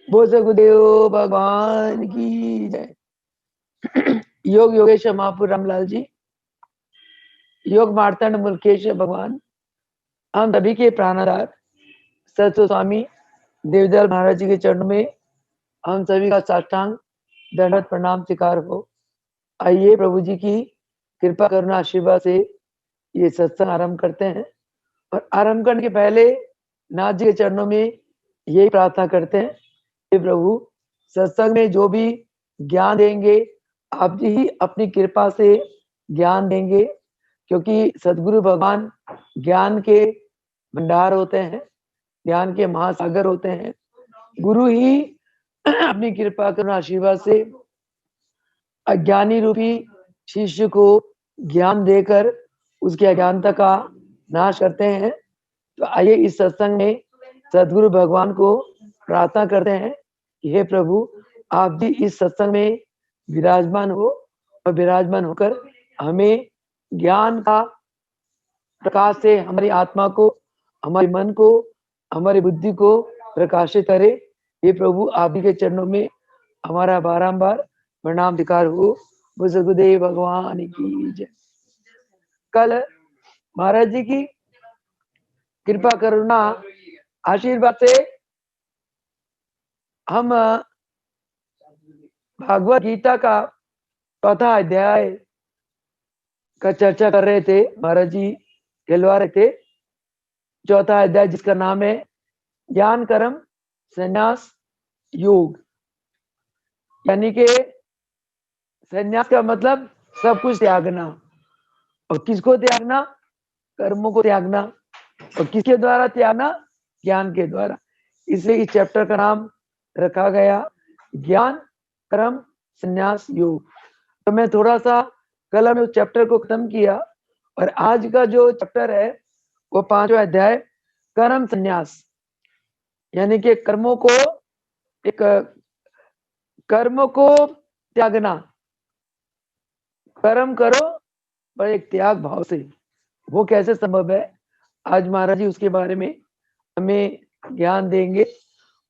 बोल सकुदेव भगवान की जय। योग योगेश महापुर रामलाल जी, योग मार्तंड मुल्केश भगवान, हम सभी के प्राणाधार सत्य स्वामी देवदयाल महाराज जी के चरणों में हम सभी का साष्टांग दंडवत प्रणाम स्वीकार हो। आइए प्रभु जी की कृपा करुणा आशीर्वाद से ये सत्संग आरंभ करते हैं। और आरंभ करने के पहले नाथ जी के चरणों में यही प्रार्थना करते हैं कि प्रभु सत्संग में जो भी ज्ञान देंगे आप जी ही अपनी कृपा से ज्ञान देंगे, क्योंकि सदगुरु भगवान ज्ञान के भंडार होते हैं, ज्ञान के महासागर होते हैं। गुरु ही अपनी कृपा करुणा आशीर्वाद से अज्ञानी रूपी शिष्य को ज्ञान देकर उसकी अज्ञानता का नाश करते हैं। तो आइए इस सत्संग में सदगुरु भगवान को प्रार्थना करते हैं कि हे प्रभु आप जी इस सत्संग में विराजमान हो और विराजमान होकर हमें ज्ञान का प्रकाश से हमारी आत्मा को, हमारे मन को, हमारी बुद्धि को प्रकाशित करे। हे प्रभु आप जी के चरणों में हमारा बारंबार प्रणाम धिकार हो। सदगुरुदेव भगवान की जय। कल महाराज जी की कृपा करुणा आशीर्वाद से हम भागवत गीता का चौथा अध्याय का चर्चा कर रहे थे। महाराज जी कहलवा रहे थे चौथा अध्याय जिसका नाम है ज्ञान कर्म संन्यास योग, यानी कि संन्यास का मतलब सब कुछ त्यागना। और किसको त्यागना? कर्मों को त्यागना। और किसके द्वारा त्यागना? ज्ञान के द्वारा। इसलिए इस चैप्टर का नाम रखा गया ज्ञान कर्म संन्यास योग। तो मैं थोड़ा सा कल हमने उस चैप्टर को खत्म किया और आज का जो चैप्टर है वो 5वां अध्याय कर्म संन्यास, यानी कि कर्मों को त्यागना। कर्म करो पर एक त्याग भाव से, वो कैसे संभव है? आज महाराज जी उसके बारे में हमें ज्ञान देंगे।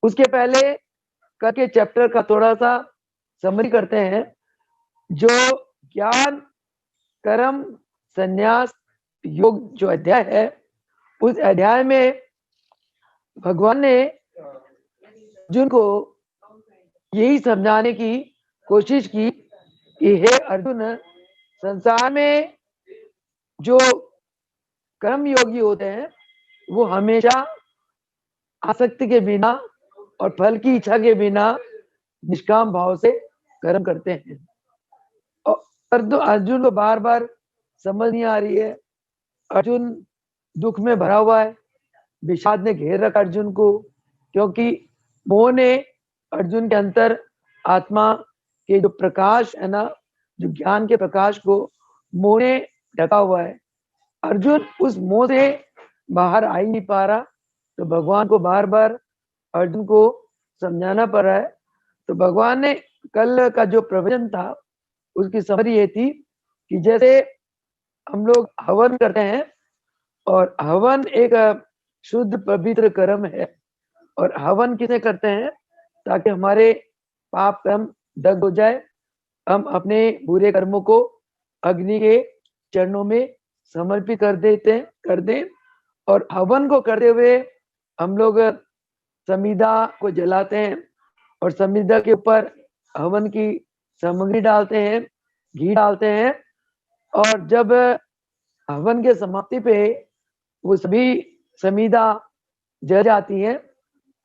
उसके पहले कल के चैप्टर का थोड़ा सा समरी करते हैं। जो ज्ञान कर्म संन्यास योग जो अध्याय है, उस अध्याय में भगवान ने अर्जुन को यही समझाने की कोशिश की कि हे अर्जुन, संसार में जो कर्म योगी होते हैं वो हमेशा आसक्ति के बिना और फल की इच्छा के बिना निष्काम भाव से कर्म करते हैं। और अर्जुन को बार बार समझ नहीं आ रही है। अर्जुन दुख में भरा हुआ है, विषाद ने घेर रखा अर्जुन को, क्योंकि मोह ने अर्जुन के अंतर आत्मा के जो प्रकाश है ना, जो ज्ञान के प्रकाश को मोह ने ढका हुआ है। अर्जुन उस मोह से बाहर आ ही नहीं पा रहा, तो भगवान को बार बार अर्जुन को समझाना पड़ रहा है। तो भगवान ने कल का जो प्रवचन था उसकी समरी ये थी कि जैसे हम लोग हवन करते हैं और हवन एक शुद्ध पवित्र कर्म है, और हवन किसे करते हैं? ताकि हमारे पाप कर्म दग्ध हो जाए, हम अपने बुरे कर्मों को अग्नि के चरणों में समर्पित कर दें। और हवन को करते हुए हम लोग समिधा को जलाते हैं और समिधा के ऊपर हवन की सामग्री डालते हैं, घी डालते हैं। और जब हवन के समाप्ति पे वो सभी समिधा जल जाती है,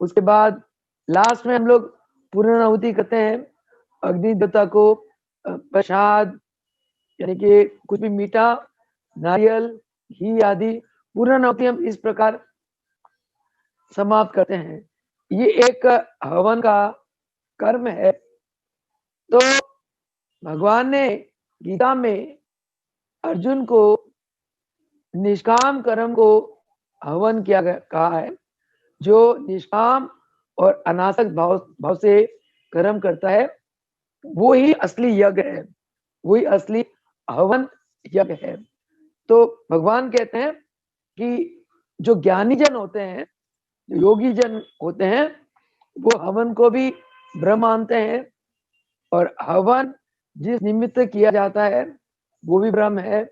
उसके बाद लास्ट में हम लोग पूर्णाहुति करते हैं अग्नि देवता को प्रसाद, यानी कि कुछ भी मीठा, नारियल, घी आदि पूर्णाहुति हम इस प्रकार समाप्त करते हैं। ये एक हवन का कर्म है। तो भगवान ने गीता में अर्जुन को निष्काम कर्म को हवन किया कहा है। जो निष्काम और अनासक्त भाव से कर्म करता है वो ही असली यज्ञ है, वही असली हवन यज्ञ है। तो भगवान कहते हैं कि जो ज्ञानी जन होते हैं, जो योगी जन होते हैं, वो हवन को भी ब्रह्म मानते हैं, और हवन जिस निमित्त किया जाता है वो भी ब्रह्म है।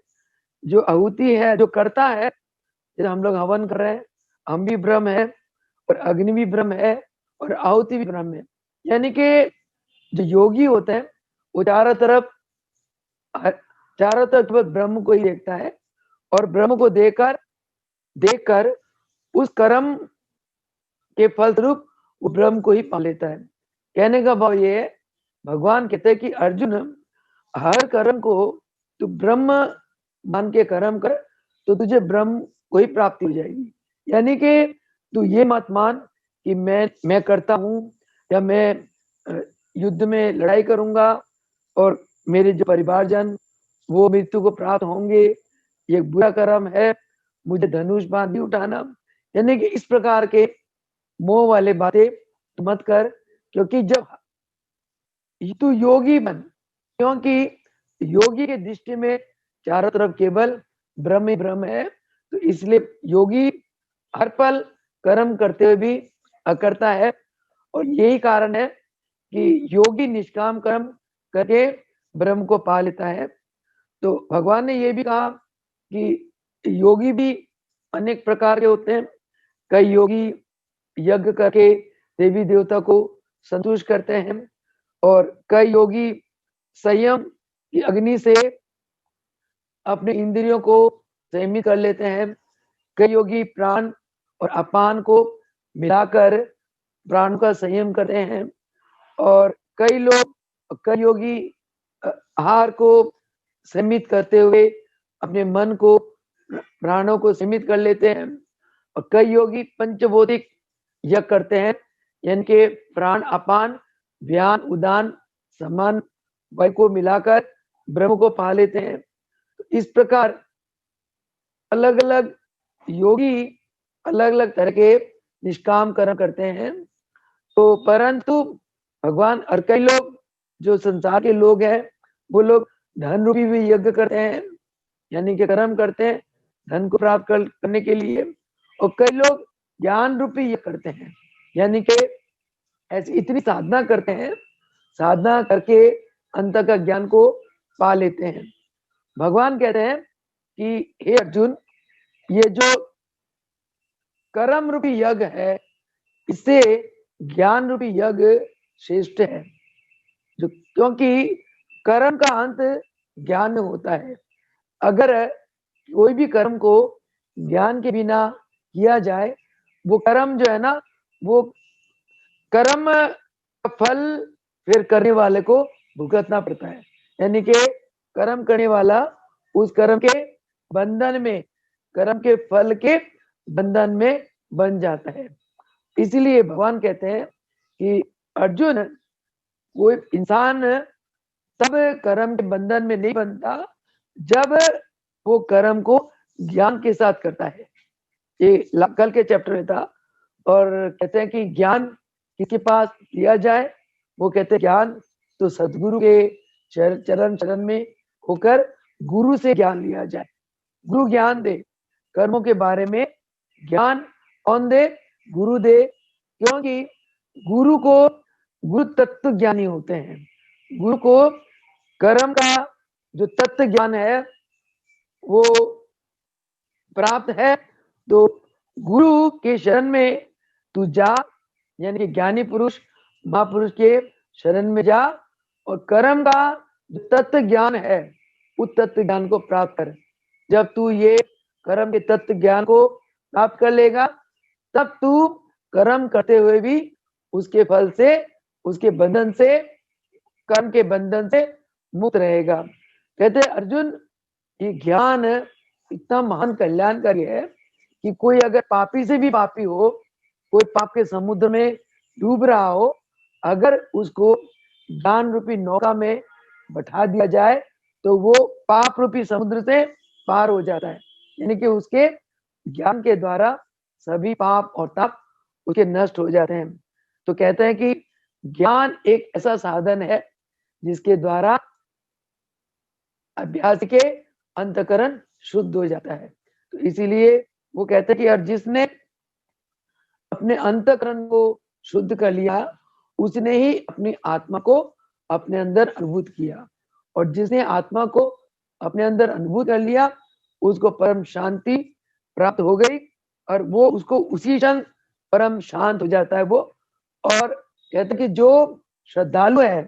जो आहुति है, जो करता है, जैसे हम लोग हवन कर रहे हैं, हम भी ब्रह्म है, और अग्नि भी ब्रह्म है, और आहुति भी ब्रह्म है। यानी कि जो योगी होते हैं वो चारों तरफ केवल ब्रह्म को ही देखता है, और ब्रह्म को देखकर देखकर उस कर्म के फलस्वरूप वो ब्रह्म को ही पा लेता है। कहने का भाव ये है, भगवान कहते हैं कि अर्जुन, हर कर्म को तू ब्रह्म मान के कर्म कर, तो तुझे ब्रह्म को ही प्राप्ति हो जाएगी। यानी कि तू ये मत मान कि मैं करता हूँ, या मैं युद्ध में लड़ाई करूंगा और मेरे जो परिवारजन वो मृत्यु को प्राप्त होंगे, ये बुरा कर्म है, मुझे धनुष बाण नहीं उठाना। यानी कि इस प्रकार के मोह वाले बातें मत कर, क्योंकि जब तू योगी बन, क्योंकि योगी के दृष्टि में चारों तरफ केवल ब्रह्म ही ब्रह्म है, तो इसलिए योगी हर पल कर्म करते हुए भी अकर्ता है। और यही कारण है कि योगी निष्काम कर्म करके ब्रह्म को पा लेता है। तो भगवान ने ये भी कहा कि योगी भी अनेक प्रकार के होते हैं। कई योगी यज्ञ करके देवी देवता को संतुष्ट करते हैं, और कई योगी संयम की अग्नि से अपने इंद्रियों को संयमित कर लेते हैं। कई योगी प्राण और अपान को मिलाकर प्राण का संयम करते हैं, और कई योगी आहार को सीमित करते हुए अपने मन को, प्राणों को सीमित कर लेते हैं। और कई योगी पंचभौतिक यज्ञ करते हैं, यानी कि प्राण अपान व्यान उदान समान वायु को मिलाकर ब्रह्म को पा लेते हैं। तो इस प्रकार अलग अलग योगी अलग अलग तरह के निष्काम कर्म करते हैं। तो परंतु भगवान, और कई लोग जो संसार के लोग हैं, वो लोग धन रूपी भी यज्ञ करते हैं, यानी कि कर्म करते हैं धन को प्राप्त करने के लिए। और कई लोग ज्ञान रूपी यज्ञ करते हैं, यानी कि ऐसी इतनी साधना करते हैं, साधना करके अंत का ज्ञान को पा लेते हैं। भगवान कहते हैं कि हे अर्जुन, ये जो कर्म रूपी यज्ञ है, इससे ज्ञान रूपी यज्ञ श्रेष्ठ है। जो क्योंकि कर्म का अंत ज्ञान में होता है। अगर कोई भी कर्म को ज्ञान के बिना किया जाए, वो कर्म जो है ना, वो कर्म का फल फिर करने वाले को भुगतना पड़ता है। यानी कि कर्म करने वाला उस कर्म के बंधन में, कर्म के फल के बंधन में बन जाता है। इसलिए भगवान कहते हैं कि अर्जुन, कोई इंसान तब कर्म के बंधन में नहीं बनता जब वो कर्म को ज्ञान के साथ करता है। ये कल के चैप्टर में था। और कहते हैं कि ज्ञान किसके पास लिया जाए, वो कहते हैं ज्ञान तो सदगुरु के चरण चरण में होकर गुरु से ज्ञान लिया जाए। गुरु ज्ञान दे, कर्मों के बारे में ज्ञान कौन दे? गुरु दे। क्योंकि गुरु तत्व ज्ञानी होते हैं। गुरु को कर्म का जो तत्व ज्ञान है वो प्राप्त है, तो गुरु के शरण में तू जा, यानी कि ज्ञानी पुरुष महापुरुष के शरण में जा, और कर्म का जो तत्व ज्ञान है उस तत्व ज्ञान को प्राप्त कर। जब तू ये कर्म के तत्व ज्ञान को प्राप्त कर लेगा, तब तू कर्म करते हुए भी उसके फल से, उसके बंधन से, कर्म के बंधन से मुक्त रहेगा। कहते अर्जुन, ये ज्ञान इतना महान कल्याणकारी है कि कोई अगर पापी से भी पापी हो, कोई पाप के समुद्र में डूब रहा हो, अगर उसको ज्ञान रूपी नौका में बैठा दिया जाए तो वो पाप रूपी समुद्र से पार हो जाता है। यानी कि उसके ज्ञान के द्वारा सभी पाप और ताप उसके नष्ट हो जाते हैं। तो कहते हैं कि ज्ञान एक ऐसा साधन है जिसके द्वारा अभ्यास के अंतकरण शुद्ध हो जाता है। तो इसीलिए वो कहते हैं कि यार, जिसने अपने अंतकरण को शुद्ध कर लिया, उसने ही अपनी आत्मा को अपने अंदर अनुभूत किया। और जिसने आत्मा को अपने अंदर अनुभूत कर लिया, उसको परम शांति प्राप्त हो गई, और वो उसको उसी क्षण परम शांत हो जाता है वो। और कहते कि जो श्रद्धालु है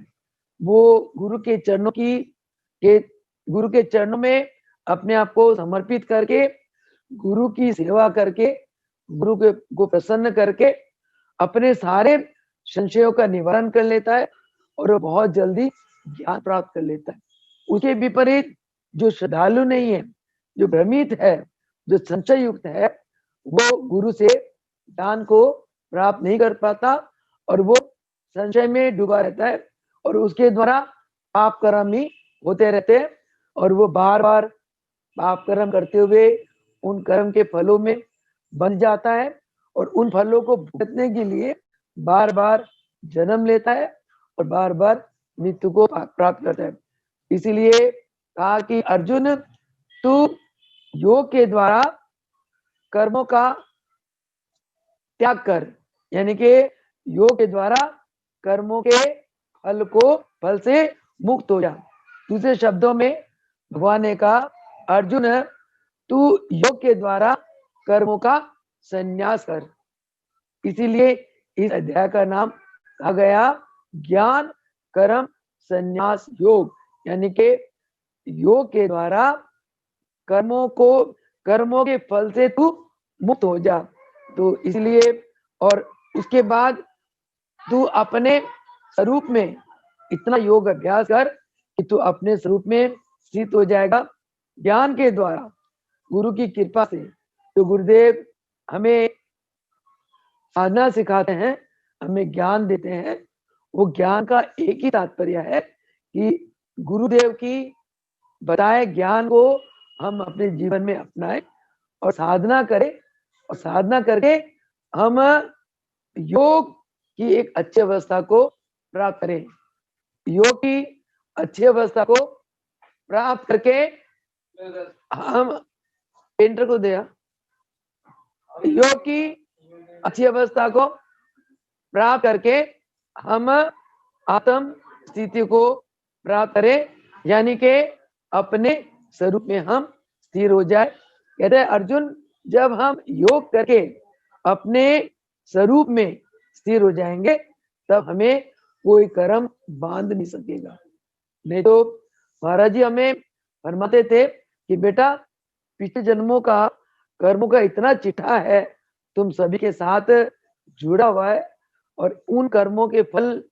वो गुरु के चरणों में अपने आप को समर्पित करके, गुरु की सेवा करके, गुरु को प्रसन्न करके अपने सारे संशयों का निवारण कर लेता है, और वो बहुत जल्दी ज्ञान प्राप्त कर लेता है। उसके विपरीत जो श्रद्धालु नहीं है, जो भ्रमित है, जो संशय युक्त है, वो गुरु से ज्ञान को प्राप्त नहीं कर पाता, और वो संशय में डूबा रहता है, और उसके द्वारा पाप कर्म ही होते रहते हैं, और वो बार बार पाप कर्म करते हुए उन कर्म के फलों में बन जाता है, और उन फलों को भुगतने के लिए बार बार जन्म लेता है, और बार बार मृत्यु को प्राप्त करता है। इसीलिए कहा कि अर्जुन, तू योग के द्वारा कर्मों का त्याग कर, यानी कि योग के द्वारा कर्मों के फल से मुक्त हो जा। दूसरे शब्दों में भगवान ने कहा, अर्जुन तू योग के द्वारा कर्मों का संन्यास कर। इसीलिए इस अध्याय का नाम कहा गया ज्ञान कर्म संन्यास योग, यानी कि योग के द्वारा कर्मों के फल से तू मुक्त हो जा। तो इसलिए, और उसके बाद तू अपने स्वरूप में इतना योग अभ्यास कर कि तू अपने स्वरूप में स्थित हो जाएगा ज्ञान के द्वारा, गुरु की कृपा से। तो गुरुदेव हमें साधना सिखाते हैं, हमें ज्ञान देते हैं। वो ज्ञान का एक ही तात्पर्य है कि गुरुदेव की बताए ज्ञान को हम अपने जीवन में अपनाएं और साधना करें, और साधना करके हम योग की एक अच्छी अवस्था को प्राप्त करें। योग की अच्छी अवस्था को प्राप्त करके हम पेंटर को दिया, योग की अच्छी अवस्था को प्राप्त करके हम आत्म स्थिति को प्राप्त करें, यानी कि अपने स्वरूप में हम स्थिर हो जाए। कहते हैं अर्जुन, जब हम योग करके अपने स्वरूप में स्थिर हो जाएंगे, तब हमें कोई कर्म बांध नहीं सकेगा। नहीं तो महाराज जी हमें फरमाते थे कि बेटा, पिछले जन्मों का कर्मों का इतना चिट्ठा है, तुम सभी के साथ जुड़ा हुआ है, और उन कर्मों के फल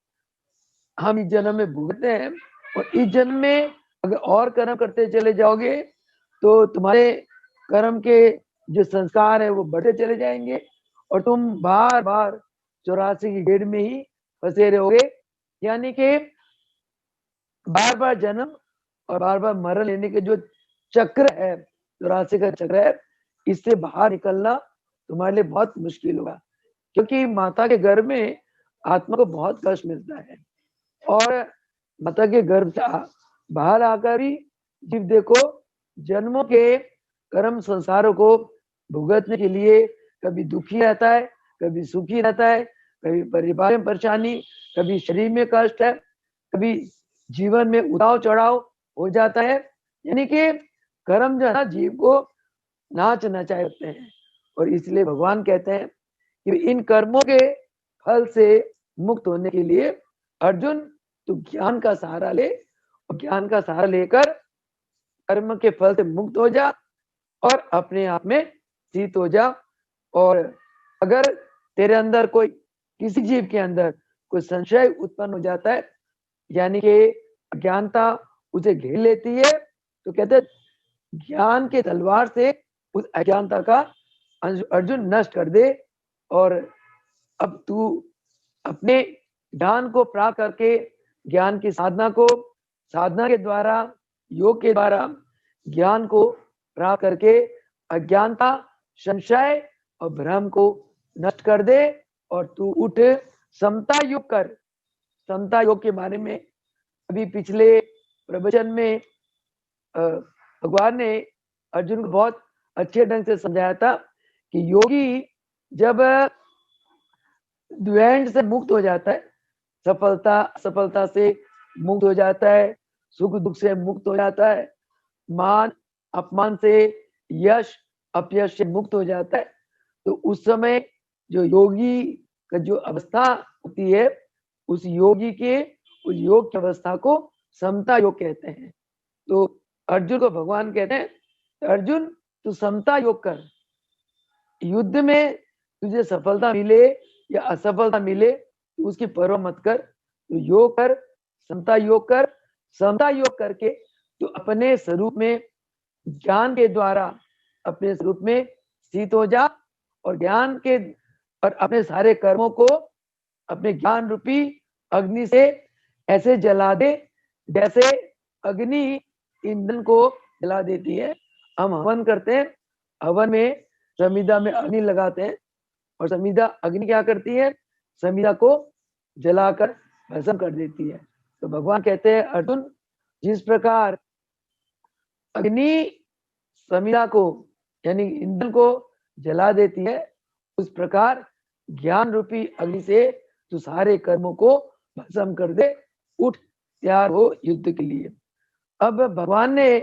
हम इस जन्म में भुगतते हैं। और इस जन्म में अगर और कर्म करते चले जाओगे तो तुम्हारे कर्म के जो संस्कार है वो बढ़ते चले जाएंगे, और तुम बार बार 84 की गेड़ में ही फंसे रहोगे। यानी कि बार बार जन्म और बार बार मरण लेने के जो चक्र है, 84 का चक्र है, इससे बाहर निकलना तुम्हारे लिए बहुत मुश्किल होगा। क्योंकि माता के गर्भ में आत्मा को बहुत कष्ट मिलता है, और माता के गर्भ से बाहर आकर ही जीव देखो जन्मों के कर्म संसारों को भुगतने के लिए कभी दुखी रहता है, कभी सुखी रहता है, कभी परिवार में परेशानी, कभी शरीर में कष्ट है, कभी जीवन में उतार चढ़ाव हो जाता है। यानी कि कर्म जो है ना, जीव को नाच नचाए रखते हैं। और इसलिए भगवान कहते हैं कि इन कर्मों के फल से मुक्त होने के लिए अर्जुन, तू ज्ञान का सहारा ले, और ज्ञान का सहारा लेकर कर्म के फल से मुक्त हो जा और अपने आप में स्थित हो जा। और अगर तेरे अंदर कोई, किसी जीव के अंदर कोई संशय उत्पन्न हो जाता है, यानी कि अज्ञानता उसे घेर लेती है, तो कहते हैं ज्ञान के तलवार से उस अज्ञानता का अर्जुन नष्ट कर दे। और अब तू अपने ज्ञान को प्राप्त करके, ज्ञान की साधना के द्वारा, योग के द्वारा ज्ञान को प्राप्त करके अज्ञानता, संशय और भ्रम को नष्ट कर दे, और तू उठ समता योग कर। समता योग के बारे में अभी पिछले प्रवचन में भगवान ने अर्जुन को बहुत अच्छे ढंग से समझाया था कि योगी जब द्वंद से मुक्त हो जाता है, सफलता असफलता से मुक्त हो जाता है, सुख दुख से मुक्त हो जाता है, मान अपमान से, यश अपयश से मुक्त हो जाता है। तो उस समय जो योगी का जो अवस्था होती है, उस योगी के उस योग की अवस्था को समता योग कहते हैं। तो अर्जुन को भगवान कहते हैं, अर्जुन तू समता योग कर, युद्ध में तुझे सफलता मिले या असफलता मिले तो उसकी परवाह मत कर, तो योग कर, समता योग कर। समता योग करके तो अपने स्वरूप में ज्ञान के द्वारा अपने स्वरूप में स्थित हो जा, और ज्ञान के और अपने सारे कर्मों को अपने ज्ञान रूपी अग्नि से ऐसे जला दे जैसे अग्नि ईंधन को जला देती है। हम हवन करते हैं, हवन में समिधा में अग्नि लगाते हैं, और समिधा अग्नि क्या करती है, समिधा को जलाकर भस्म कर देती है। तो भगवान कहते हैं अर्जुन, जिस प्रकार अग्नि समिधा को यानी ईंधन को जला देती है, उस प्रकार ज्ञान रूपी अग्नि से तू सारे कर्मों को भस्म कर दे, उठ तैयार हो युद्ध के लिए। अब भगवान ने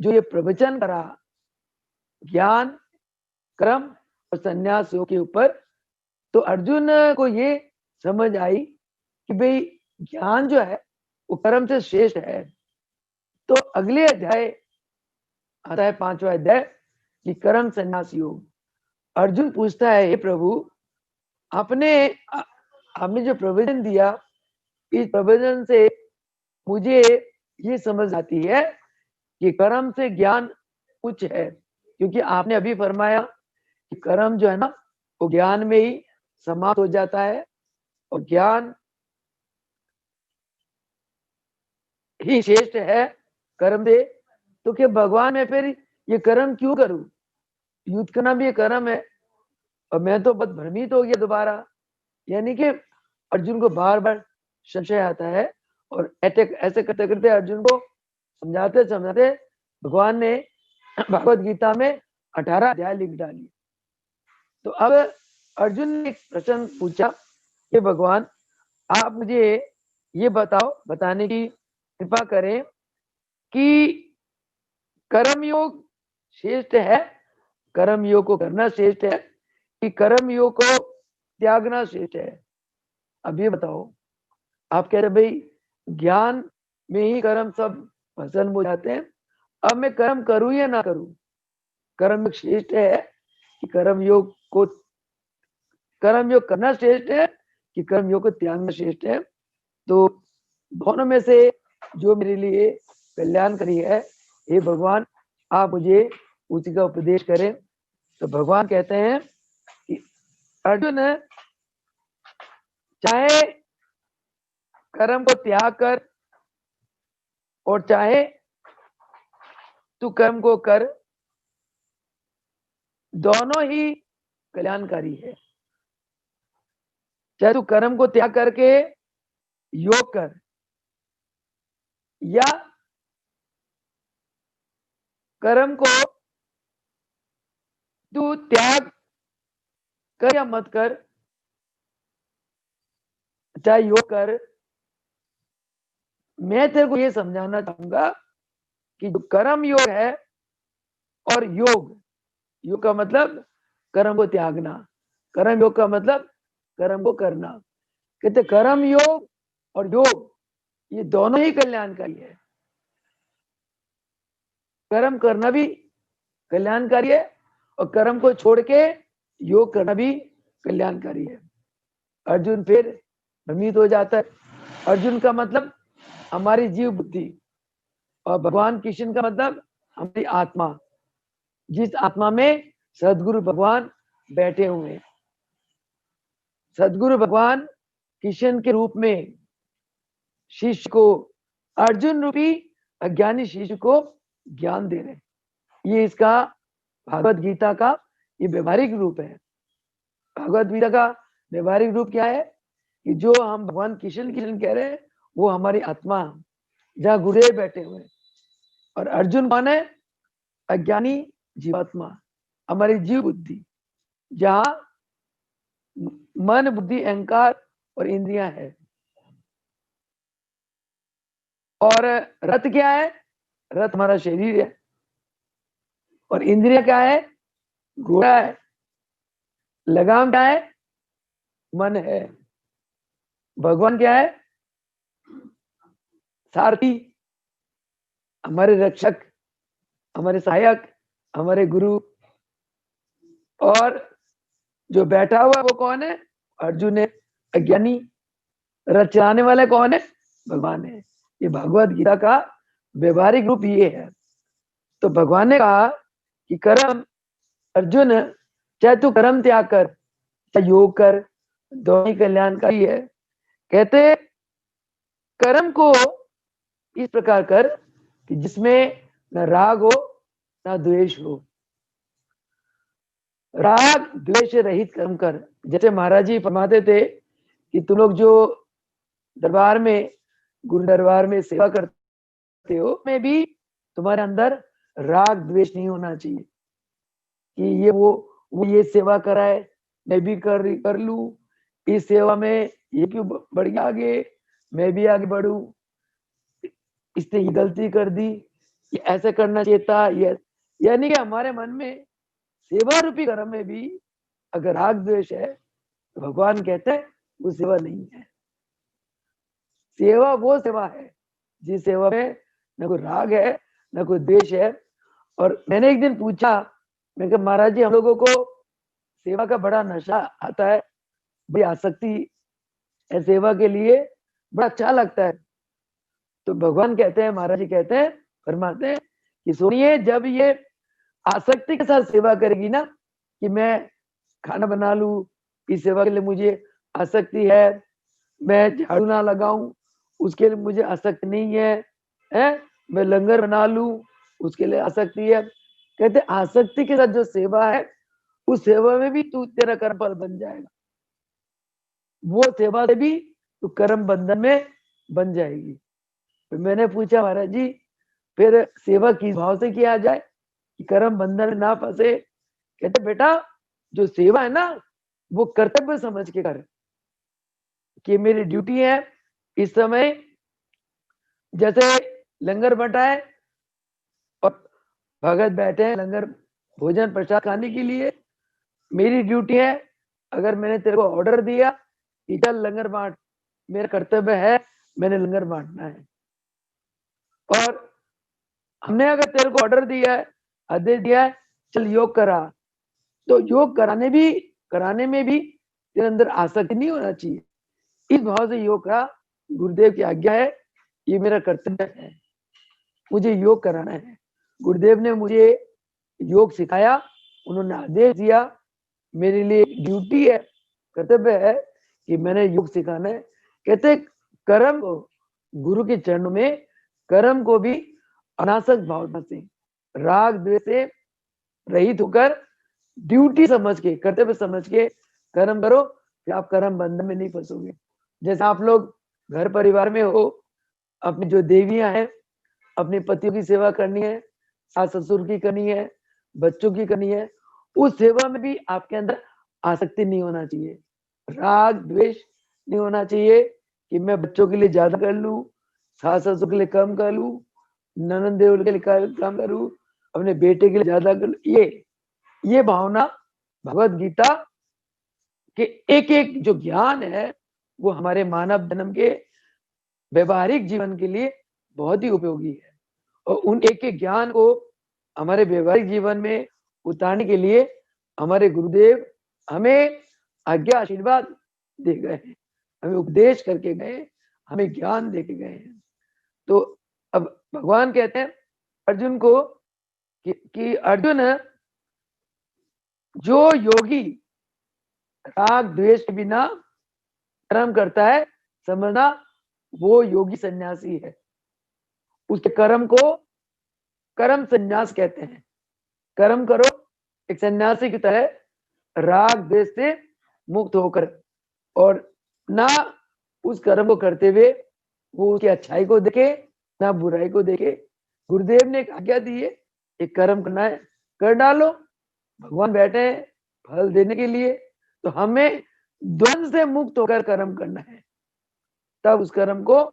जो ये प्रवचन करा ज्ञान, कर्म और संन्यास योग के ऊपर, तो अर्जुन को ये समझ आई कि भाई ज्ञान जो है वो कर्म से श्रेष्ठ है। तो अगले अध्याय आता है 5वां अध्याय कि कर्म संन्यास योग। अर्जुन पूछता है, हे प्रभु, आपने हमें जो प्रवचन दिया, इस प्रवचन से मुझे ये समझ आती है कि कर्म से ज्ञान उच्च है, क्योंकि आपने अभी फरमाया कि कर्म जो है ना वो ज्ञान में ही समाप्त हो जाता है, और ज्ञान ही श्रेष्ठ है कर्म से। तो क्या भगवान मैं फिर ये कर्म क्यों करूं, युद्ध करना भी ये कर्म है। और मैं तो बहुत भ्रमित हो गया दोबारा, यानी कि अर्जुन को बार बार संशय आता है, और ऐसे करते करते अर्जुन को समझाते समझाते भगवान ने भगवत गीता में 18 अध्याय लिख डाली। तो अब अर्जुन ने एक प्रश्न पूछा कि भगवान आप मुझे ये बताने की कृपा करें कि कर्म योग श्रेष्ठ है, कर्म योग को करना श्रेष्ठ है, कि कर्म योग को त्यागना श्रेष्ठ है। अब ये बताओ, आप कह रहे भाई ज्ञान में ही कर्म सब भस्म हो जाते हैं, अब मैं कर्म करूं या ना करूं, कर्म योग श्रेष्ठ है कि कर्म योग करना श्रेष्ठ है कि कर्म योग को त्यागना श्रेष्ठ है। तो दोनों में से जो मेरे लिए कल्याणकारी है, हे भगवान आप मुझे उसी का उपदेश करें। तो भगवान कहते हैं कि अर्जुन, चाहे कर्म को त्याग कर और चाहे तू कर्म को कर, दोनों ही कल्याणकारी है। चाहे तू कर्म को त्याग करके योग कर, या कर्म को तू त्याग कर या मत कर, चाहे योग कर, मैं तेरे को ये समझाना चाहूंगा कि जो कर्म योग है और योग का मतलब कर्म को त्यागना, कर्म योग का मतलब कर्म को करना। कहते कर्म योग और योग ये दोनों ही कल्याणकारी है। कर्म करना भी कल्याणकारी है, और कर्म को छोड़ के योग करना भी कल्याणकारी है। अर्जुन फिर भ्रमित हो जाता है। अर्जुन का मतलब हमारी जीव बुद्धि, और भगवान कृष्ण का मतलब हमारी आत्मा, जिस आत्मा में सदगुरु भगवान बैठे हुए हैं। सदगुरु भगवान कृष्ण के रूप में शिष्य को, अर्जुन रूपी अज्ञानी शिष्य को ज्ञान दे रहे हैं। ये इसका भागवत गीता का ये व्यवहारिक रूप है। भागवत गीता का व्यवहारिक रूप क्या है कि जो हम भगवान कृष्ण कह रहे हैं वो हमारी आत्मा, जहाँ गुरुदेव बैठे हुए हैं। और अर्जुन कौन है, अज्ञानी जीवात्मा, हमारी जीव बुद्धि, जहाँ मन, बुद्धि, अहंकार और इंद्रियां है। और रथ क्या है? रथ हमारा शरीर है। और इंद्रिया क्या है? घोड़ा है। लगाम क्या है? मन है। भगवान क्या है? सारथी, हमारे रक्षक, हमारे सहायक, हमारे गुरु। और जो बैठा हुआ है वो कौन है? अर्जुन है, अज्ञानी। रथ चलाने वाले कौन है? भगवान है। ये भगवत गीता का व्यवहारिक रूप ये है। तो भगवान ने कहा कि कर्म, अर्जुन चाहे तू कर्म त्याग कर, चाहे योग कर, दोनों ही कल्याणकारी है। कहते कर्म को इस प्रकार कर कि जिसमें न राग हो न द्वेष हो। राग द्वेष रहित कर्म कर। जैसे महाराज जी फरमाते थे कि तुम लोग जो दरबार में, गुरु दरबार में सेवा करते हो, में भी तुम्हारे अंदर राग द्वेष नहीं होना चाहिए कि ये वो ये सेवा कराए, मैं भी कर लूं, इस सेवा में ये क्यों बढ़ गया आगे, मैं भी आगे बढ़ू, इसने ये गलती कर दी, ये ऐसे करना चाहिए था। ये यानी कि हमारे मन में सेवा रूपी कर्म में भी अगर राग द्वेष है तो भगवान कहते हैं वो सेवा नहीं है। सेवा वो सेवा है जिस सेवा में न कोई राग है न कोई द्वेष है। और मैंने एक दिन पूछा, मैं कहा महाराज जी हम लोगों को सेवा का बड़ा नशा आता है, बड़ी आसक्ति है सेवा के लिए, बड़ा अच्छा लगता है। तो भगवान कहते हैं, महाराज जी कहते हैं, फरमाते हैं कि सुनिए, जब ये आसक्ति के साथ सेवा करेगी ना कि मैं खाना बना लूं, इस सेवा के लिए मुझे आसक्ति है, मैं झाड़ू ना लगाऊं उसके लिए मुझे आसक्ति नहीं है, मैं लंगर बना लूं उसके लिए आसक्ति है। कहते आसक्ति के साथ जो सेवा है उस सेवा में भी तू तेरा कर्म फल बन जाएगा, वो सेवा से भी तू कर्म बंधन में बन जाएगी। तो मैंने पूछा महाराज जी फिर सेवा किस भाव से किया जाए कि कर्म बंधन में ना फंसे? कहते बेटा जो सेवा है ना वो कर्तव्य समझ के कर, कि मेरी ड्यूटी है इस समय, जैसे लंगर बटा है और भगत बैठे हैं लंगर भोजन प्रसाद खाने के लिए, मेरी ड्यूटी है, अगर मैंने तेरे को ऑर्डर दिया कि चल लंगर बांट, मेरा कर्तव्य है मैंने लंगर बांटना है। और हमने अगर तेरे को ऑर्डर दिया है, आदेश दिया है, चल योग करा, तो योग कराने में भी तेरे अंदर आसक्ति नहीं होना चाहिए। इस भाव से योग करा, गुरुदेव की आज्ञा है, ये मेरा कर्तव्य है, मुझे योग कराना है। गुरुदेव ने मुझे योग सिखाया, उन्होंने आदेश दिया, मेरे लिए ड्यूटी है, कर्तव्य है कि मैंने योग सिखाना है। कहते कर्म गुरु के चरणों में कर्म को भी अनासक्त भावना से, राग द्वेष से रहित होकर ड्यूटी समझ के, कर्तव्य समझ के कर्म करो, फिर आप कर्म बंधन में नहीं फंसोगे। जैसे आप लोग घर परिवार में हो, अपनी जो देवियां हैं अपने पतियों की सेवा करनी है, सास ससुर की करनी है, बच्चों की करनी है, उस सेवा में भी आपके अंदर आसक्ति नहीं होना चाहिए, राग द्वेष नहीं होना चाहिए कि मैं बच्चों के लिए ज्यादा कर लूं, सास ससुर के लिए कम कर लूं, ननद देवर के लिए कम करूं, अपने बेटे के लिए ज्यादा कर लूं। ये भावना भगवत गीता के एक एक जो ज्ञान है वो हमारे मानव जन्म के व्यवहारिक जीवन के लिए बहुत ही उपयोगी है। और उन एक एक ज्ञान को हमारे व्यवहारिक जीवन में उतारने के लिए हमारे गुरुदेव हमें आज्ञा आशीर्वाद दे गए हैं, हमें उपदेश करके गए, हमें ज्ञान दे के गए हैं। तो अब भगवान कहते हैं अर्जुन को कि अर्जुन जो योगी राग द्वेष के बिना कर्म करता है, समझना वो योगी सन्यासी है। उसके कर्म को कर्म संन्यास कहते हैं। कर्म करो एक सन्यासी की तरह राग द्वेष से मुक्त होकर, और ना उस कर्म को करते हुए वो उसकी अच्छाई को देखे ना बुराई को देखे। गुरुदेव ने एक आज्ञा दी है, एक कर्म करना है, कर डालो, भगवान बैठे हैं फल देने के लिए। तो हमें द्वंद से मुक्त होकर कर्म करना है, तब उस कर्म को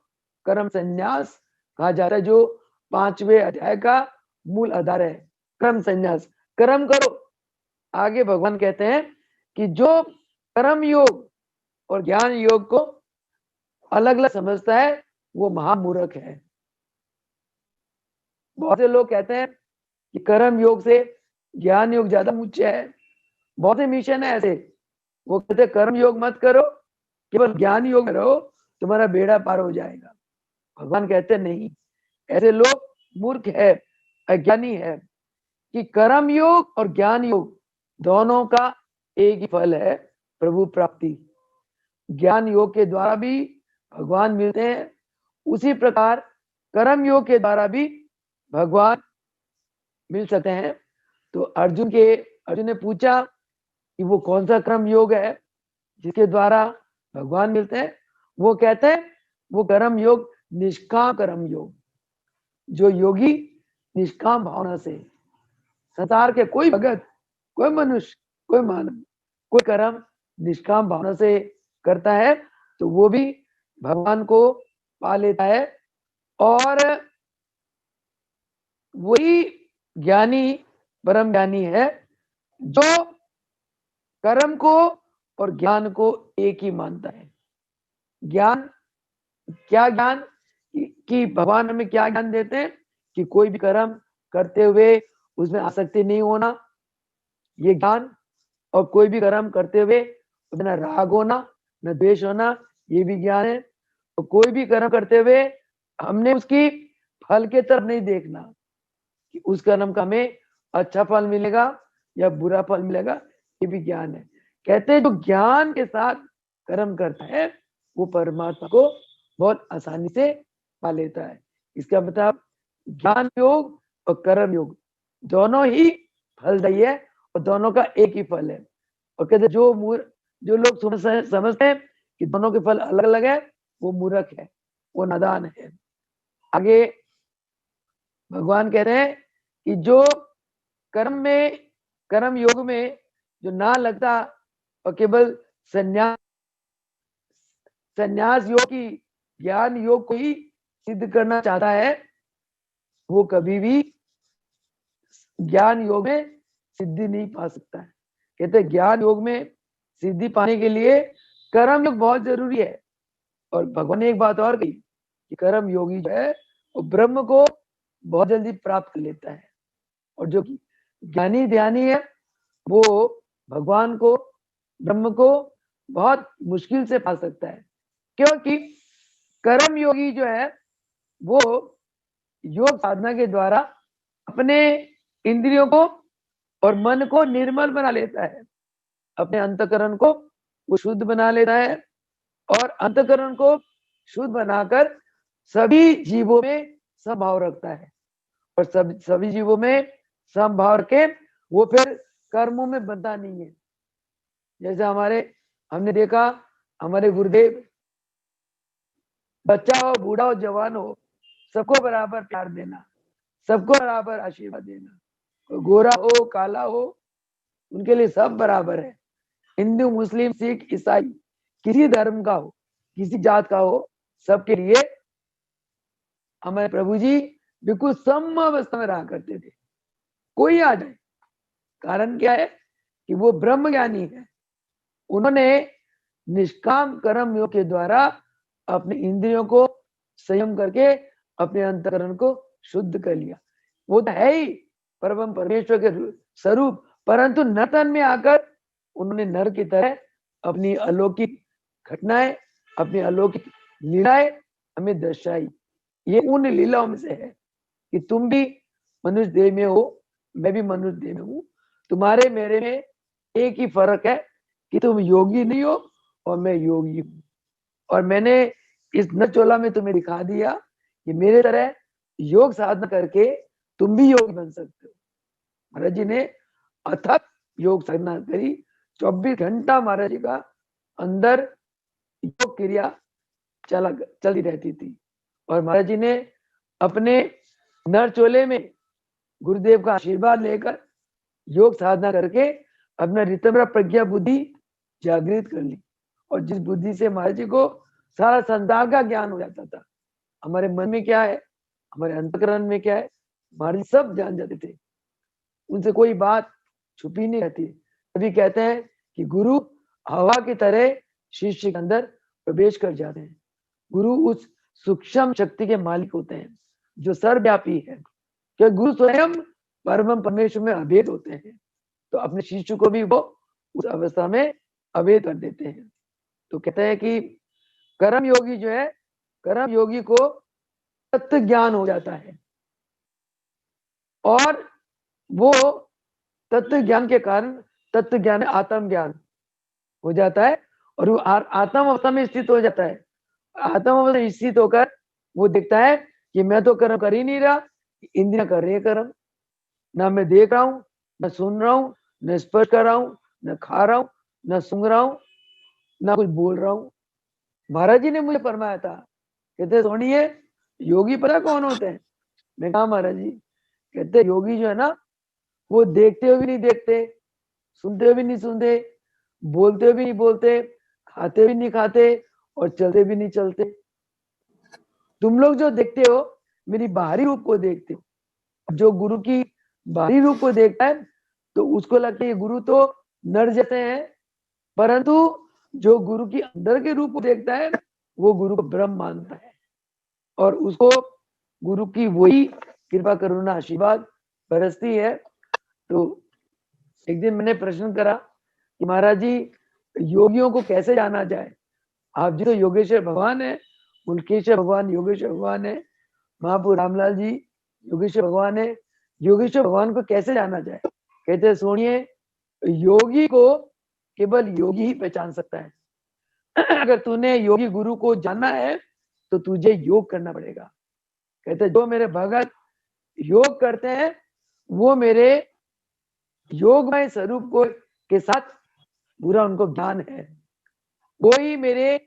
कर्म संन्यास कहा जाता है, जो 5वें अध्याय का मूल आधार है। कर्म संन्यास, कर्म करो। आगे भगवान कहते हैं कि जो कर्म योग और ज्ञान योग को अलग अलग समझता है वो महामूर्ख है। बहुत से लोग कहते हैं कि कर्म योग से ज्ञान योग ज्यादा ऊंचा है। बहुत से मिशन है ऐसे, वो कहते हैं कर्म योग मत करो, केवल ज्ञान योग में रहो, तुम्हारा बेड़ा पार हो जाएगा। भगवान कहते नहीं, ऐसे लोग मूर्ख है, अज्ञानी है कि कर्म योग और ज्ञान योग दोनों का एक ही फल है, प्रभु प्राप्ति। ज्ञान योग के द्वारा भी भगवान मिलते हैं, उसी प्रकार कर्म योग के द्वारा भी भगवान मिल सकते हैं। तो अर्जुन ने पूछा कि वो कौन सा कर्म योग है जिसके द्वारा भगवान मिलते हैं। वो कहते हैं वो कर्म योग निष्काम कर्म योग, जो योगी निष्काम भावना से संसार के कोई भगत, कोई मनुष्य, कोई मानव, कोई कर्म निष्काम भावना से करता है तो वो भी भगवान को पा लेता है। और वही ज्ञानी, परम ज्ञानी है जो कर्म को और ज्ञान को एक ही मानता है। ज्ञान, क्या ज्ञान कि भगवान हमें क्या ज्ञान देते हैं कि कोई भी कर्म करते हुए उसमें आसक्ति नहीं होना, ये ज्ञान। और कोई भी कर्म करते हुए उसमें न राग होना न द्वेष होना, ये भी ज्ञान है। और कोई भी कर्म करते हुए हमने उसकी फल के तरफ नहीं देखना कि उस कर्म का हमें अच्छा फल मिलेगा या बुरा फल मिलेगा, ये भी ज्ञान है। कहते हैं जो ज्ञान के साथ कर्म करता है वो परमात्मा को बहुत आसानी से पा लेता है। इसका मतलब ज्ञान योग और कर्म योग दोनों ही फलदायी है और दोनों का एक ही फल है। और कहते जो लोग समझते हैं कि दोनों के फल अलग अलग है, वो मूर्ख है, वो नादान है। आगे भगवान कह रहे हैं कि जो कर्म योग में जो ना लगता और केवल संन्यास योग की ज्ञान योग को ही सिद्ध करना चाहता है, वो कभी भी ज्ञान योग में सिद्धि नहीं पा सकता है। कहते ज्ञान योग में सिद्धि पाने के लिए कर्म योग बहुत जरूरी है। और भगवान ने एक बात और कही कि कर्म योगी जो है वो ब्रह्म को बहुत जल्दी प्राप्त कर लेता है, और जो ज्ञानी ध्यानी है वो भगवान को, ब्रह्म को बहुत मुश्किल से पा सकता है। क्योंकि कर्म योगी जो है वो योग साधना के द्वारा अपने इंद्रियों को और मन को निर्मल बना लेता है, अपने अंतकरण को वो शुद्ध बना लेता है, और अंतकरण को शुद्ध बनाकर सभी जीवों में समभाव रखता है। और सभी जीवों में समभाव रखे वो फिर कर्मों में बनता नहीं है। जैसे हमने देखा हमारे गुरुदेव, बच्चा हो बूढ़ा हो जवान हो सबको बराबर प्यार देना, सबको बराबर आशीर्वाद देना, गोरा हो काला हो उनके लिए सब बराबर है। हिंदू मुस्लिम सिख ईसाई किसी धर्म का हो किसी जात का हो, सबके लिए हमारे प्रभु जी बिल्कुल सम अवस्था में रहा करते थे, कोई आ जाए। कारण क्या है कि वो ब्रह्म ज्ञानी है। उन्होंने निष्काम कर्म योग के द्वारा अपने इंद्रियों को संयम करके अपने अंतकरण को शुद्ध कर लिया। वो तो है ही परम परमेश्वर के स्वरूप, परंतु नतन में आकर उन्होंने नर की तरह अपनी अलौकिक घटनाएं, अपनी अलौकिक लीलाएं हमें दर्शाई। ये उन लीलाओं में से है कि तुम भी मनुष्य देह में हो, मैं भी मनुष्य देह में हूं, तुम्हारे मेरे में एक ही फर्क है कि तुम योगी नहीं हो और मैं योगी हूं। और मैंने इस नचोला में तुम्हें दिखा दिया कि मेरे तरह योग साधना करके तुम भी योगी बन सकते हो। महाराज जी ने अथक योग साधना करी, 24 घंटा महाराज जी का अंदर योग क्रिया चलती रहती थी। और महाराज जी ने अपने नरचोले में गुरुदेव का आशीर्वाद लेकर योग साधना करके अपना ऋतम्र प्रज्ञा बुद्धि जागृत कर ली। और जिस बुद्धि से महाराज जी को सारा संसार का ज्ञान हो जाता था। हमारे मन में क्या है, हमारे अंतकरण में क्या है, महाराज जी सब जान जाते थे, उनसे कोई बात छुपी नहीं रहती। अभी कहते हैं कि गुरु हवा की तरह शिष्य के अंदर प्रवेश कर जाते हैं। गुरु उस सूक्ष्म शक्ति के मालिक होते हैं जो सर्वव्यापी है, कि गुरु स्वयं परम परमेश्वर में अभेद होते हैं, तो अपने शिष्य को भी वो उस अवस्था में अभेद कर देते हैं। तो कहते हैं कि कर्म योगी जो है, कर्म योगी को तत्व ज्ञान हो जाता है और वो तत्व ज्ञान के कारण, तत्व ज्ञान आत्म ज्ञान हो जाता है और वो आत्म अवस्था में स्थित हो जाता है। आत्म अवस्था में स्थित होकर वो देखता है कि मैं तो कर्म कर ही नहीं रहा, इंद्रियां कर रही है कर्म, ना मैं देख रहा हूँ, न सुन रहा हूँ, न स्पर्श कर रहा हूँ, न खा रहा हूँ, न सूंघ रहा हूँ, ना कुछ बोल रहा हूँ। महाराज जी ने मुझे फरमाया था, कहते सुनिए योगी पता कौन होते हैं? मैं कहा महाराज जी, कहते योगी जो है ना, वो देखते हुए भी नहीं देखते, सुनते हुए भी नहीं सुनते, बोलते हुए भी नहीं बोलते, खाते भी नहीं खाते और चलते भी नहीं चलते। तुम लोग जो देखते हो मेरी बाहरी रूप को देखते हो, जो गुरु की बाहरी रूप को देखता है तो उसको लगता है ये गुरु तो नर जैसे हैं, परंतु जो गुरु की अंदर के रूप को देखता है वो गुरु को ब्रह्म मानता है और उसको गुरु की वही कृपा करुणा आशीर्वाद बरसती है। तो एक दिन मैंने प्रश्न करा कि महाराज जी योगियों को कैसे जाना जाए? आप जी तो योगेश्वर भगवान है, उल्केश्वर भगवान योगेश्वर भगवान है, महापुर रामलाल जी योगेश्वर भगवान है, योगेश्वर भगवान को कैसे जाना जाए? कहते सुनिए योगी को केवल योगी ही पहचान सकता है। अगर तूने योगी गुरु को जानना है तो तुझे योग करना पड़ेगा। कहते जो मेरे भगत योग करते हैं वो मेरे योगमय स्वरूप को के साथ पूरा उनको ज्ञान है, कोई मेरे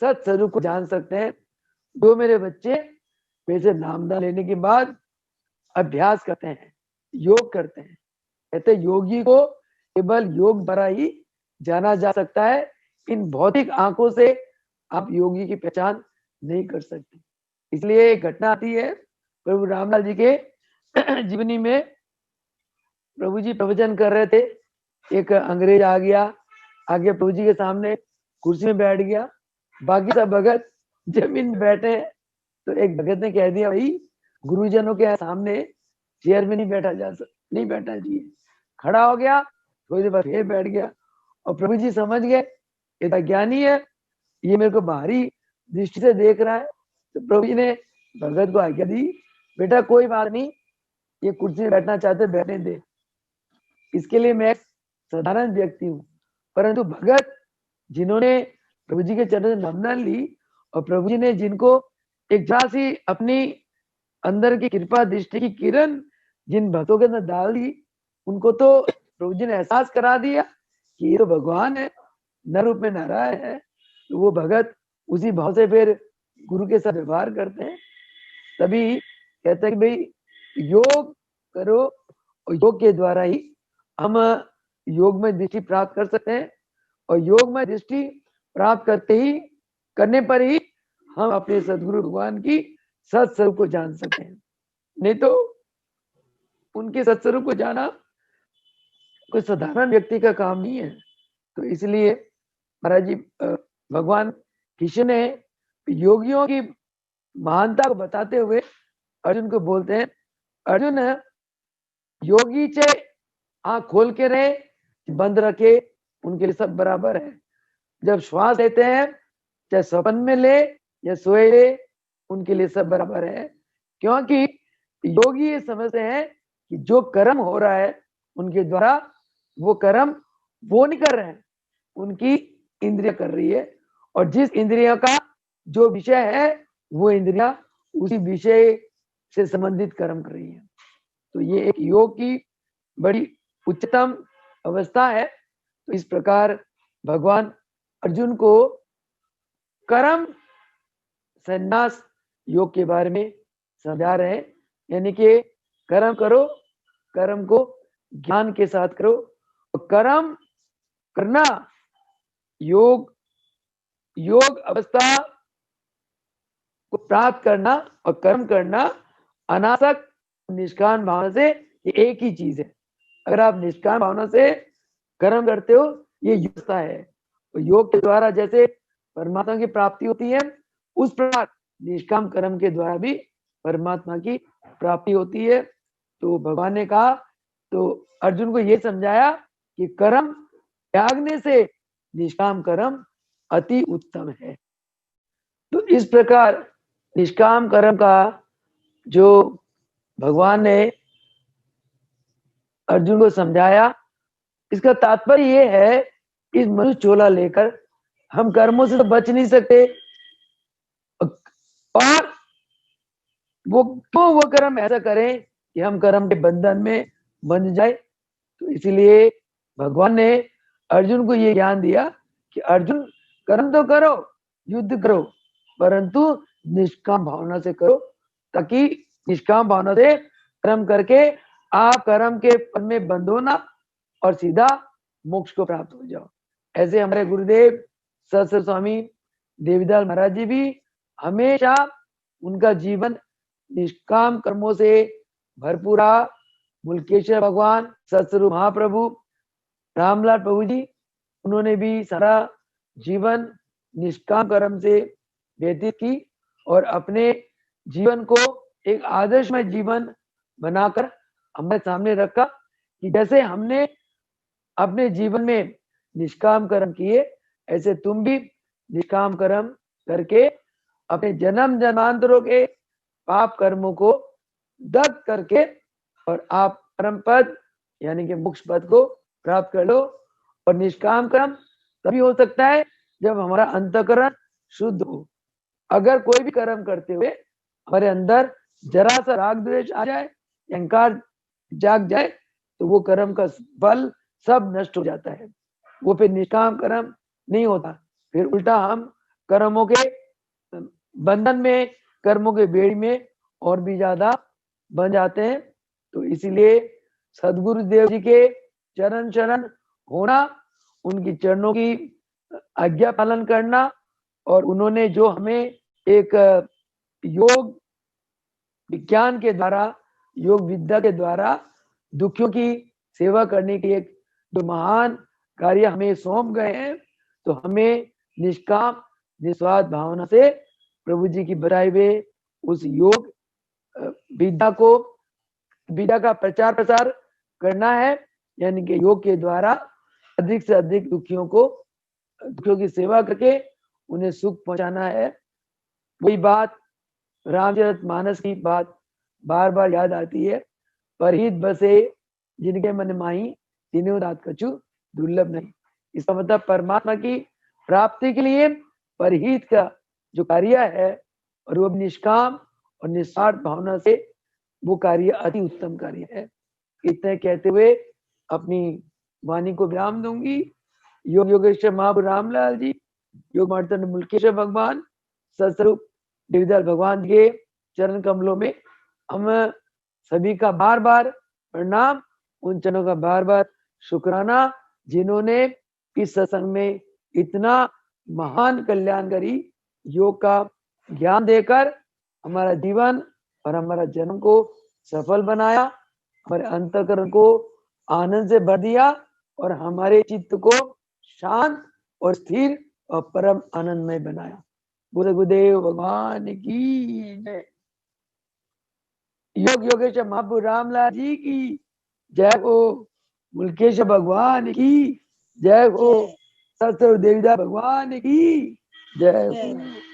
सत स्वरूप को जान सकते हैं। जो मेरे बच्चे वैसे नामदान लेने के बाद अभ्यास करते हैं, योग करते हैं, कहते योगी को केवल योग द्वारा ही जाना जा सकता है। इन भौतिक आंखों से आप योगी की पहचान नहीं कर सकते। इसलिए एक घटना आती है प्रभु रामलाल जी के जीवनी में। प्रभु जी प्रवचन कर रहे थे, एक अंग्रेज आ गया, आगे प्रभु जी के सामने कुर्सी में बैठ गया, बाकी सब भगत जमीन में बैठे हैं। तो एक भगत ने कह दिया भाई गुरुजनों के सामने चेयर में नहीं बैठा नहीं बैठना चाहिए। खड़ा हो गया, थोड़ी देर बाद फिर बैठ गया और प्रभु जी समझ गए ये ज्ञानी है, ये मेरे को बाहरी दृष्टि से देख रहा है। तो प्रभु जी ने भगत को आज्ञा दी, बेटा कोई बात नहीं, ये कुर्सी में बैठना चाहते बैठने दे, इसके लिए मैं साधारण व्यक्ति हूँ। परंतु भगत जिन्होंने प्रभु जी के चरण से नामदान ली और प्रभु जी ने जिनको एक जरा सी अपनी अंदर की कृपा दृष्टि की किरण जिन भक्तों के अंदर डाल दी, उनको तो प्रभु जी ने एहसास करा दिया कि ये तो भगवान है, नर रूप में नारायण है। तो वो भगत उसी भाव से फिर गुरु के साथ व्यवहार करते हैं। तभी कहते हैं कि भाई योग करो और योग के द्वारा ही हम योग में दृष्टि प्राप्त कर सकते हैं और योग में दृष्टि प्राप्त करने पर ही हम अपने सदगुरु भगवान की सत्स्वरूप को जान सकते हैं। नहीं तो उनके सत्स्वरूप को जाना कोई साधारण व्यक्ति का काम नहीं है। तो इसलिए महाराज जी भगवान कृष्ण ने योगियों की महानता को बताते हुए अर्जुन को बोलते हैं, अर्जुन योगी चाहे आंख खोल के रहे बंद रखे उनके लिए सब बराबर है। जब श्वास लेते हैं चाहे सपन में ले या सोए ले उनके लिए सब बराबर है। क्योंकि योगी ये समझते हैं कि जो कर्म हो रहा है उनके द्वारा, वो कर्म वो नहीं कर रहे हैं, उनकी इंद्रिया कर रही है और जिस इंद्रिया का जो विषय है वो इंद्रिया उसी विषय से संबंधित कर्म कर रही है। तो ये एक योग की बड़ी उच्चतम अवस्था है। तो इस प्रकार भगवान अर्जुन को कर्म संन्यास योग के बारे में समझा रहे हैं, यानी कि कर्म करो, कर्म को ज्ञान के साथ करो और कर्म करना योग योग अवस्था को प्राप्त करना और कर्म करना अनासक्त निष्काम भावना से ये एक ही चीज है। अगर आप निष्काम भावना से कर्म करते हो, ये युक्ता है। तो योग के द्वारा जैसे परमात्मा की प्राप्ति होती है, उस प्रकार निष्काम कर्म के द्वारा भी परमात्मा की प्राप्ति होती है। तो भगवान ने कहा, तो अर्जुन को ये समझाया कि कर्म त्यागने से निष्काम कर्म अति उत्तम है। तो इस प्रकार निष्काम कर्म का जो भगवान ने अर्जुन को समझाया, इसका तात्पर्य ये है, इस मनुष्य चोला लेकर हम कर्मों से तो बच नहीं सकते, और वो कर्म ऐसा करें कि हम कर्म के बंधन में बंध जाए। तो इसलिए भगवान ने अर्जुन को ये ज्ञान दिया कि अर्जुन कर्म तो करो, युद्ध करो, परंतु निष्काम भावना से करो, ताकि निष्काम भावना से कर्म करके आप कर्म के पद में बंधो ना और सीधा मोक्ष को प्राप्त हो जाओ। ऐसे हमारे गुरुदेव सहस्त्र स्वामी देवीदास महाराज जी भी हमेशा उनका जीवन निष्काम कर्मों से भरपूर। मुल्केश्वर भगवान सतस्वरूप महाप्रभु रामलाल प्रभु जी, उन्होंने भी सारा जीवन निष्काम कर्म से व्यतीत की और अपने जीवन को एक आदर्शमय जीवन बनाकर हमारे सामने रखा कि जैसे हमने अपने जीवन में निष्काम कर्म किए, ऐसे तुम भी निष्काम कर्म करके अपने जन्म जन्मांतरों के पाप कर्मों को दग्ध करके और आप परम पद यानी कि मोक्ष पद को प्राप्त कर लो। और निष्काम कर्म तभी हो सकता है जब हमारा अंतःकरण शुद्ध हो। अगर कोई भी कर्म करते हुए हमारे अंदर जरा सा राग द्वेष आ जाए, अहंकार जाग जाए, तो वो कर्म का फल सब नष्ट हो जाता है। वो फिर निष्काम कर्म नहीं होता, फिर उल्टा हम कर्मों के बंधन में, कर्मों के बेड़ी में और भी ज्यादा बन जाते हैं। तो इसीलिए सदगुरु देव जी के चरण शरण होना, उनकी चरणों की आज्ञा पालन करना, और उन्होंने जो हमें एक योग विज्ञान के द्वारा, योग विद्या के द्वारा दुखियों की सेवा करने की एक जो महान कार्य हमें सौंप गए हैं, तो हमें निष्काम निस्वार्थ भावना से प्रभु जी की बताए हुए उस योग विद्या का प्रचार प्रसार करना है, यानी कि योग के द्वारा अधिक से अधिक दुखियों की सेवा करके उन्हें सुख पहुंचाना है। वही बात रामचरितमानस की बात बार बार याद आती है, परहित बसे जिनके मन माही तीनों दात कछु दुर्लभ नहीं। इसका मतलब परमात्मा की प्राप्ति के लिए परहित का जो कार्य है, और वो निष्काम और निस्वार्थ भावना से वो कार्य अति उत्तम कार्य है। इतने कहते हुए अपनी वाणी को विराम दूंगी। योग योगेश्वर महाप्रभु रामलाल जी, योग मार्तंड मुल्केश्वर भगवान, सतस्वरूप देवीदास भगवान के चरण कमलों में हम सभी का बार बार प्रणाम, उन चरणों का बार बार शुक्राना, जिन्होंने इस सत्संग में इतना महान कल्याणकारी योग का ज्ञान देकर हमारा जीवन और हमारा जन्म को सफल बनाया, हमारे अंतःकरण को आनंद से भर दिया और हमारे चित्त को शांत और स्थिर और परम आनंदमय बनाया। बोले गुरुदेव भगवान की जय। योग योगेश्वर महाप्रभु रामलाल जी की जय हो। मुल्केश्वर भगवान की जय हो। सतस्वरूप देवीदास भगवान की जय हो।